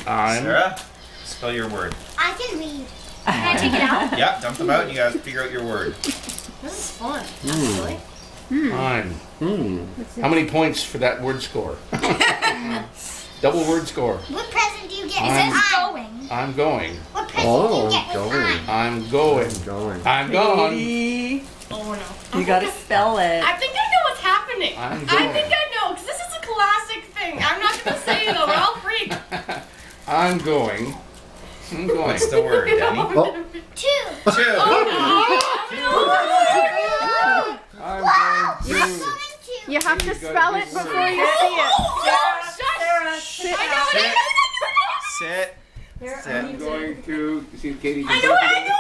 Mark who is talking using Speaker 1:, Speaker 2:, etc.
Speaker 1: Sarah, spell your word.
Speaker 2: I can read.
Speaker 3: Can I take it out?
Speaker 1: Yeah, dump them out and you guys figure out your word.
Speaker 3: This is fun, actually.
Speaker 4: I'm. How many points for that word score? Double word score.
Speaker 2: What present do you get?
Speaker 4: I'm-
Speaker 2: It says going.
Speaker 4: I'm going.
Speaker 2: What present do you get with
Speaker 5: going.
Speaker 4: I'm going.
Speaker 5: Going.
Speaker 4: I'm gone.
Speaker 6: Katie,
Speaker 3: Oh no.
Speaker 6: you gotta spell it.
Speaker 3: I think I know what's happening.
Speaker 4: I'm
Speaker 3: I
Speaker 4: going.
Speaker 3: think I know, because this is a classic thing. I'm not going to say it though, we're all freak.
Speaker 4: I'm going. I'm going.
Speaker 1: What's the word, Danny?
Speaker 5: Oh,
Speaker 2: 2.
Speaker 1: 2.
Speaker 4: I'm going to.
Speaker 2: Going to.
Speaker 7: You have to
Speaker 4: There you go,
Speaker 7: spell
Speaker 4: good
Speaker 7: it before
Speaker 4: word.
Speaker 7: you see it.
Speaker 6: Sarah, sit
Speaker 3: I know
Speaker 6: down.
Speaker 3: it.
Speaker 1: Sit.
Speaker 6: Here,
Speaker 1: Sit.
Speaker 4: I'm going to. See, Katie.
Speaker 3: I know it.